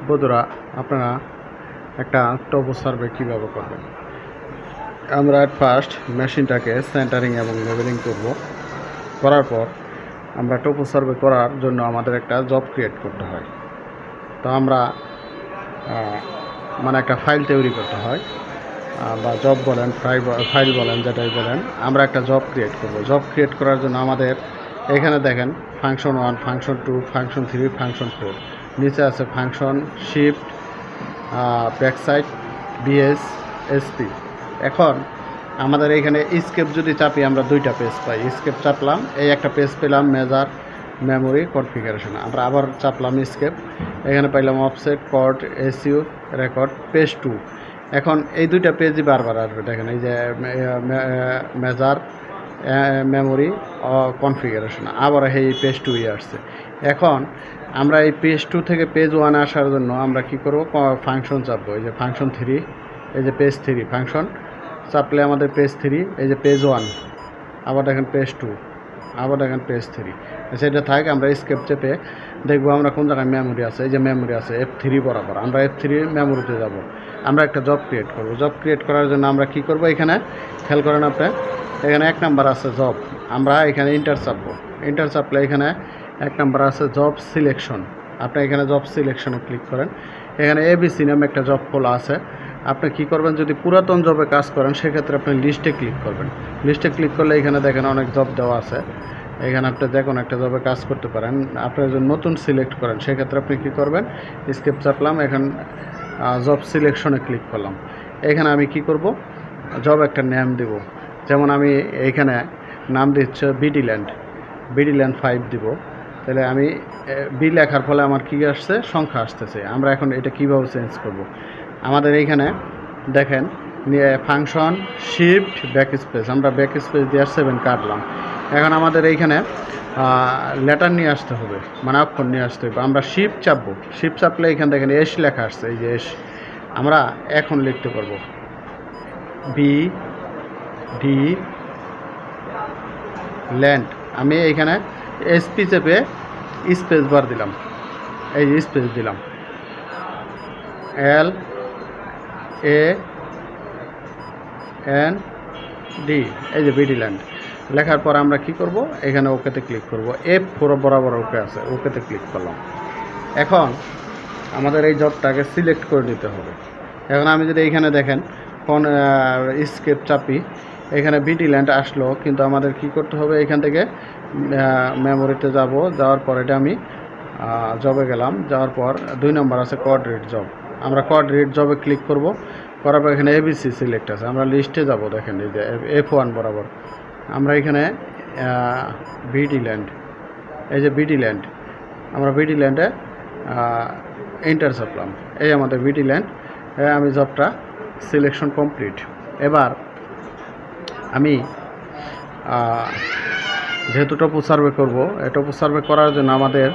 বন্ধুরা, আপনারা একটা টপো সার্ভে কীভাবে করবেন। আমরা অ্যাট ফার্স্ট মেশিনটাকে সেন্টারিং এবং লেবেলিং করার পর আমরা টপো সার্ভে করার জন্য আমাদের একটা জব ক্রিয়েট করতে হয়। তো আমরা একটা ফাইল তৈরি করতে হয়, বা জব বলেন, ফাইল বলেন, যেটাই বলেন, আমরা একটা জব ক্রিয়েট করব। জব ক্রিয়েট করার জন্য আমাদের এখানে দেখেন ফাংশন 1, ফাংশন 2, ফাংশন 3, ফাংশন 4, নিচে আছে function, shift, backside, BS, SP. এখন আমাদের এখানে স্কেপ যদি চাপি আমরা দুইটা পেজ পাই। স্কেপ চাপলাম, এই একটা পেজ পেলাম মেজার, মেমোরি, কনফিগারেশন। আমরা আবার চাপলাম স্কেপ, এখানে পাইলাম offset, chord, SU, record, page 2। এখন এই দুইটা পেজই বারবার আসবে। দেখেন এই যে মেজার, মেমোরি, কনফিগারেশন, আবার এই পেজ 2ই আসছে। এখন আমরা এই পেজ 2 থেকে পেজ 1 আসার জন্য আমরা কি করব, ফাংশন চাপবো। এই যে ফাংশন 3, এই যে পেজ 3, ফাংশন চাপলে আমাদের পেজ 3, এই যে পেজ 1, আবার দেখেন পেজ 2, আবার দেখেন পেজ 3। সেটা থাক, আমরা স্কেপ চেপে দেখবো আমরা কোন জায়গায় মেমোরি আছে। এই যে মেমোরি আছে F3 বরাবর, আমরা F3 মেমোরিতে যাব। আমরা একটা জব ক্রিয়েট করব। জব ক্রিয়েট করার জন্য আমরা কি করব, এখানে খেয়াল করেন আপনি, এখানে 1 নাম্বার আছে জব, আমরা এখানে ইন্টার চাপবো। ইন্টার চাপলে এখানে 1 নাম্বার আছে জব সিলেকশন, আপনি এখানে জব সিলেকশনে ক্লিক করেন। এখানে এবিসি নামে একটা জব খোলা আছে। আপনি কি করবেন, যদি পুরাতন জবে কাজ করেন সেক্ষেত্রে আপনি লিস্টে ক্লিক করবেন। লিস্টে ক্লিক করলে এখানে দেখেন অনেক জব দেওয়া আছে। এখানে আপনি যে কোনো একটা জবে কাজ করতে পারেন। আপনি যদি নতুন সিলেক্ট করেন সেক্ষেত্রে আপনি কি করবেন, স্কেপ চাপলাম, এখন জব সিলেকশনে ক্লিক করলাম। এখানে আমি কি করব, জব একটা নাম দেব। যেমন আমি এইখানে নাম দিচ্ছে বিডিল্যান্ড 5 দিব। তাহলে আমি বি লেখার ফলে আমার কি আসছে, সংখ্যা আসতেছে। আমরা এখন এটা কীভাবে চেঞ্জ করব। আমাদের এইখানে দেখেন ফাংশন, শিফট, ব্যাক স্পেস, আমরা ব্যাক স্পেস দিয়ে 7 কাটলাম। এখন আমাদের এইখানে লেটার নিয়ে আসতে হবে, মানে অক্ষর নিয়ে আসতে হবে। আমরা শিফট চাপবো। শিফট চাপলে এখানে দেখেন এস লেখা আসছে, এই যে এস। আমরা এখন লিখতে পারবো বি ডি ল্যান্ড। আমি এইখানে এসপি চেপে স্পেস বার দিলাম, এই যে স্পেস দিলাম, এল এ এন ডি, এই যে বিডি ল্যান্ড লেখার পর আমরা কি করব, এখানে ওকেতে ক্লিক করব। F4 বরাবর ওকে আছে, ওকেতে ক্লিক করলাম। এখন আমাদের এই জবটাকে সিলেক্ট করে নিতে হবে। এখন আমি যদি এইখানে দেখেন কোন স্কেপ চাপি, এখানে বিডি ল্যান্ড আসলো, কিন্তু আমাদের কি করতে হবে, এখান থেকে মেমোরিতে যাব। যাওয়ার পর এটা আমি জবে গেলাম, যাওয়ার পর 2 নম্বর আছে কড রিড জব, আমরা কড রিড জবে ক্লিক করব। করার পর এখানে এবিসি সিলেক্ট আছে, আমরা লিস্টে যাব। দেখেন এই যে F1 বরাবর, আমরা এখানে বিডি ল্যান্ড, এই যে বিডি ল্যান্ড, আমরা বিডি ল্যান্ডে এন্টার চাপলাম। এই আমাদের বিডি ল্যান্ড, আমি জবটা সিলেকশন কমপ্লিট। এবার আমি যেহেতু টপো সার্ভে করব, এই টপো সার্ভে করার জন্য আমাদের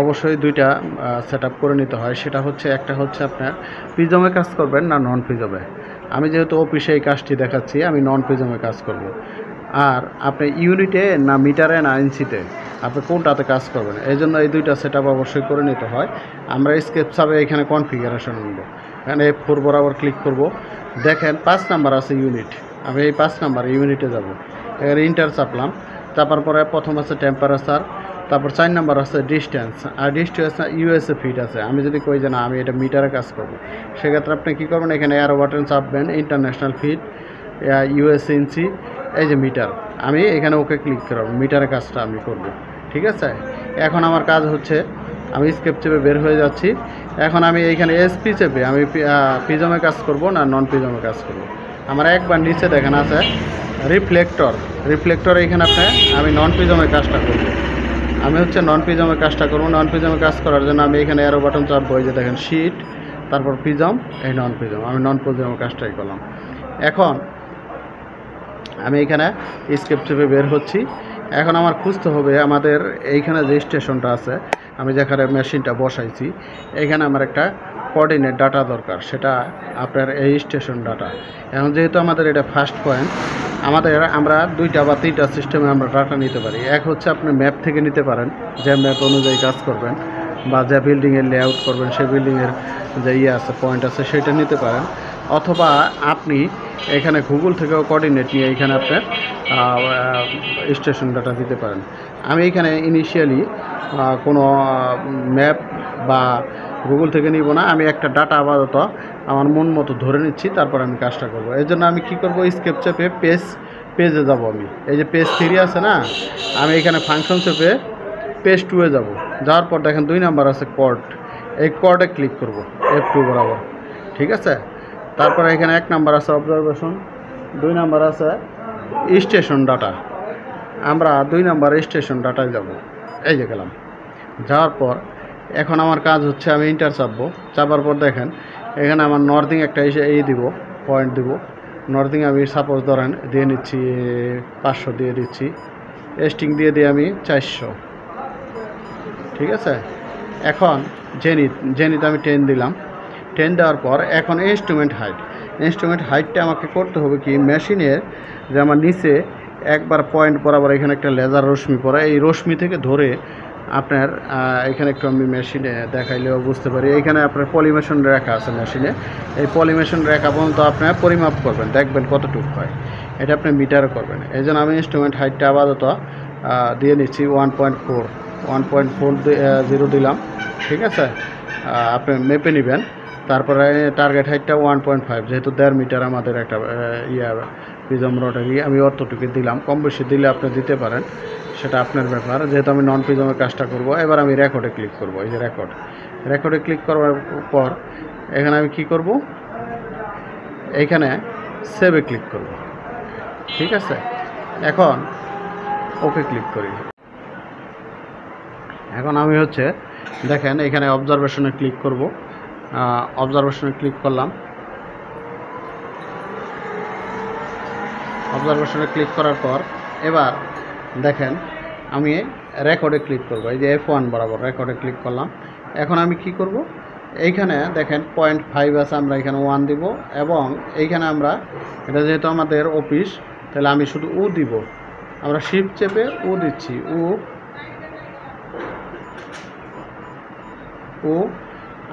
অবশ্যই দুইটা সেট আপ করে নিতে হয়। সেটা হচ্ছে, একটা হচ্ছে আপনার প্রিজমে কাজ করবেন না নন প্রিজমে। আমি যেহেতু অফিসে এই কাজটি দেখাচ্ছি, আমি নন প্রিজমে কাজ করব। আর আপনি ইউনিটে না মিটারে না ইঞ্চিতে, আপনি কোনটাতে কাজ করবেন, এই জন্য এই দুইটা সেট আপ অবশ্যই করে নিতে হয়। আমরা স্কেপ চাপে এখানে কনফিগারেশন নেব, এখানে F4 বরাবর ক্লিক করব। দেখেন 5 নাম্বার আছে ইউনিট, আমি এই 5 নাম্বার ইউনিটে যাব। এখানে ইন্টার চাপলাম, চাপার পরে প্রথম আছে টেম্পারেচার, তারপর 4 নাম্বার আছে ডিস্টেন্স, আর ডিস্টেন্স ইউএসএ ফিট আছে। আমি যদি কই যে না আমি এটা মিটারে কাজ করব, সেক্ষেত্রে আপনি কী করবেন, এখানে অ্যারো বাটন চাপবেন, ইন্টারন্যাশনাল ফিট, ইউএসএ ইঞ্চি, এই যে মিটার, আমি এখানে ওকে ক্লিক করব, মিটারের কাজটা আমি করব। ঠিক আছে, এখন আমার কাজ হচ্ছে, আমি স্কেপ চেপে বের হয়ে যাচ্ছি। এখন আমি এইখানে এসপি চেপে আমি প্রিজমে কাজ করব না নন প্রিজমে কাজ করব। আমার একবার নিচে দেখেন আছে রিফ্লেক্টর, এইখানে আমি নন প্রিজমে কাজটা করব। আমি হচ্ছে নন প্রিজমে কাজটা করব। নন প্রিজমে কাজ করার জন্য আমি এখানে অ্যারো বাটন চাপবো, এই যে দেখেন শিট, তারপর প্রিজম, এই নন প্রিজম, আমি নন প্রিজমে কাজটাই করলাম। এখন আমি এখানে স্কেপ চেপে বের হচ্ছি। এখন আমার খুঁজতে হবে আমাদের এইখানে যে স্টেশনটা আছে, আমি যেখানে মেশিনটা বসাইছি, এইখানে আমার একটা কোঅর্ডিনেট ডাটা দরকার, সেটা আপনার এই স্টেশন ডাটা। এখন যেহেতু আমাদের এটা ফার্স্ট পয়েন্ট, আমরা 2টা বা 3টা সিস্টেমে আমরা ডাটা নিতে পারি। এক হচ্ছে আপনি ম্যাপ থেকে নিতে পারেন, যে ম্যাপ অনুযায়ী কাজ করবেন। বা যে বিল্ডিংয়ের লেআউট করবেন সেই বিল্ডিংয়ের যে আছে পয়েন্ট আছে সেটা নিতে পারেন, অথবা আপনি এখানে গুগল থেকেও কোঅর্ডিনেট নিয়ে এখানে আপনার স্টেশন ডাটা দিতে পারেন। আমি এখানে ইনিশিয়ালি কোনো ম্যাপ বা গুগল থেকে নিব না, আমি একটা ডাটা আপাতত আমার মন মতো ধরে নিচ্ছি, তারপর আমি কাজটা করব। এই জন্য আমি কী করবো, স্কেপ চেপে পেজে যাব। আমি এই যে পেজ 3 আছে না, আমি এখানে ফাংশন চেপে পেজ 2-এ যাব। যাওয়ার পর দেখেন 2 নাম্বার আছে কোড, এই কোডে ক্লিক করব F2 বরাবর, ঠিক আছে। তারপরে এখানে 1 নাম্বার আছে অবজারভেশন, 2 নাম্বার আছে স্টেশন ডাটা। আমরা 2 নাম্বার স্টেশন ডাটায় যাব। এই যে গেলাম। যাওয়ার পর এখন আমার কাজ হচ্ছে আমি ইন্টার চাপবো। চাপার পর দেখেন এখানে আমার নর্দিং একটা দিব, পয়েন্ট দিব। নর্দিং আমি সাপোজ ধরেন দিয়ে নিচ্ছি 500 দিয়ে দিচ্ছি, এস্টিং দিয়ে আমি 400, ঠিক আছে। এখন জেনিত আমি 10 দিলাম। 10 দেওয়ার পর এখন ইনস্ট্রুমেন্ট হাইটটা আমাকে করতে হবে কি, মেশিনের যে আমার নিচে একবার পয়েন্ট বরাবর এখানে একটা লেজার রশ্মি পড়ে, এই রশ্মি থেকে ধরে আপনার এখানে একটু আমি মেশিনে দেখাইলেও বুঝতে পারি, এখানে আপনার পলিমেশন রেখা আছে মেশিনে, এই পলিমেশন রেখা পর্যন্ত আপনার পরিমাপ করবেন, দেখবেন কতটুকু হয়, এটা আপনি মিটার করবেন। এই জন্য আমি ইনস্ট্রুমেন্ট হাইটটা আপাতত দিয়ে নিচ্ছি 1.40 দিলাম, ঠিক আছে। আপনি মেপে নেবেন। তারপরে টার্গেট হাইটটা 1.5, যেহেতু 1.5 মিটার আমাদের একটা প্রিজম রডের আমি অতটুকু দিলাম। কম বেশি দিলে আপনি দিতে পারেন, সেটা আপনার ব্যাপার। যেহেতু আমি নন প্রিজমের কাজটা করব, এবার আমি রেকর্ডে ক্লিক করব। এই যে রেকর্ডে ক্লিক করার পর এখানে আমি কি করব, এইখানে সেভে ক্লিক করব, ঠিক আছে। এখন ওকে ক্লিক করি। এখন আমি হচ্ছে দেখেন এখানে অবজারভেশনে ক্লিক করব। অবজারভেশনে ক্লিক করলাম। অবজারভেশনে ক্লিক করার পর এবার দেখেন আমি রেকর্ডে ক্লিক করব। এই যে F1 বরাবর রেকর্ডে ক্লিক করলাম। এখন আমি কি করব, এইখানে দেখেন 0.5 আছে, আমরা এখানে 1 দিব, এবং এইখানে আমরা এটা যেহেতু আমাদের অফিস, তাহলে আমি শুধু উ দিব। আমরা শিফট চেপে উ দিচ্ছি,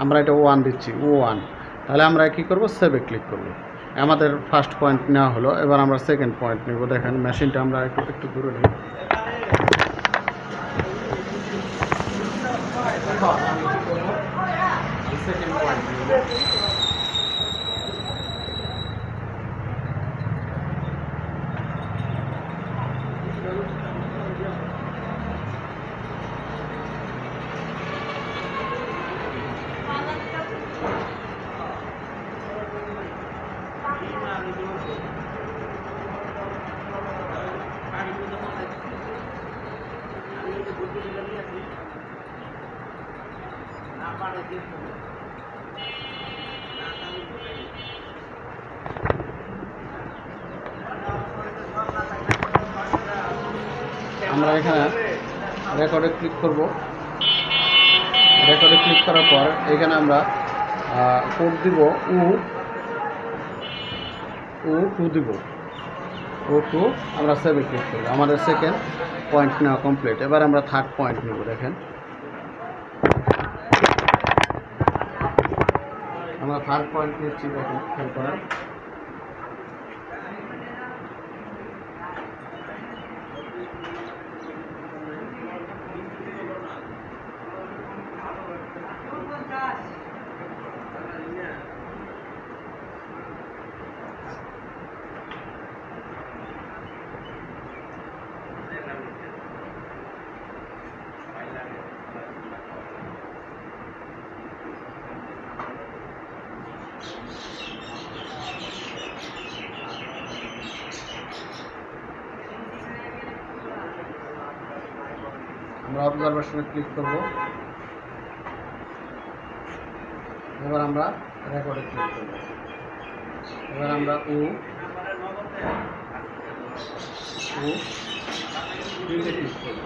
আমরা এটা 1 দিচ্ছি, U1। তাহলে আমরা কি করব, সেভে ক্লিক করব। আমাদের ফার্স্ট পয়েন্ট নেওয়া হলো। এবার আমরা সেকেন্ড পয়েন্ট নেব। দেখেন মেশিনটা আমরা একটু দূরে নিই। সেকেন্ড পয়েন্ট আমরা এখানে রেকর্ডে ক্লিক করব। রেকর্ডে ক্লিক করার পর এখানে আমরা কোড দিব, U2 দিব, U2। আমরা সেভে ক্লিক করব। আমাদের সেকেন্ড পয়েন্ট নেওয়া কমপ্লিট। এবার আমরা থার্ড পয়েন্ট নেব। দেখেন আমরা থার্ড পয়েন্ট নিচ্ছি, দেখেন খেয়াল করেন। আমরা অবজারভেশনে ক্লিক করব। এবার আমরা রেকর্ডে ক্লিক করব। এবার আমরা ক্লিক করব।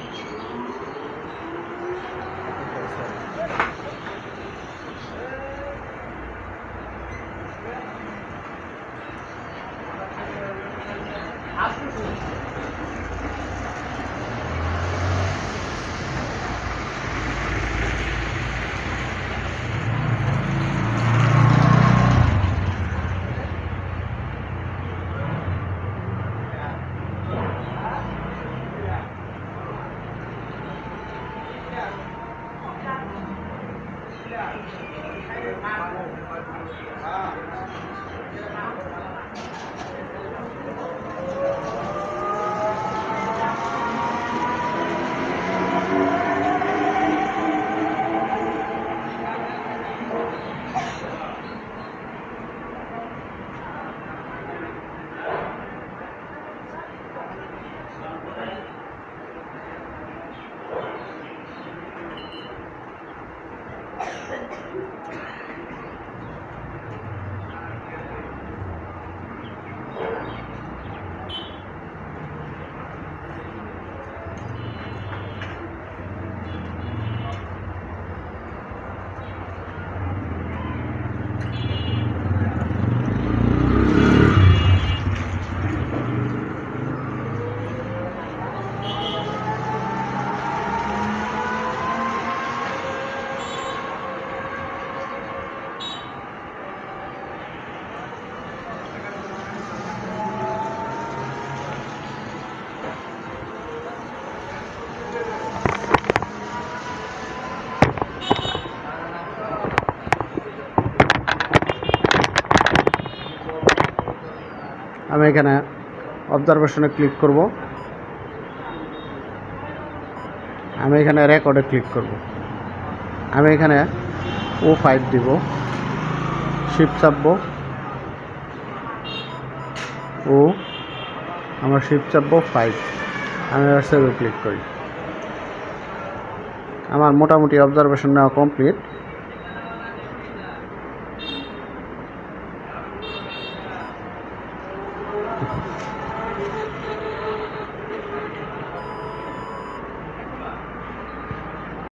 আমি এখানে অবজারভেশনে ক্লিক করব, আমি এখানে রেকর্ডে ক্লিক করব, আমি এখানে O5 দিব, শিফট চাপবো ও আমার শিফট চাপবো 5, আমি সেভে ক্লিক করি। আমার মোটামুটি অবজারভেশন নেওয়া কমপ্লিট।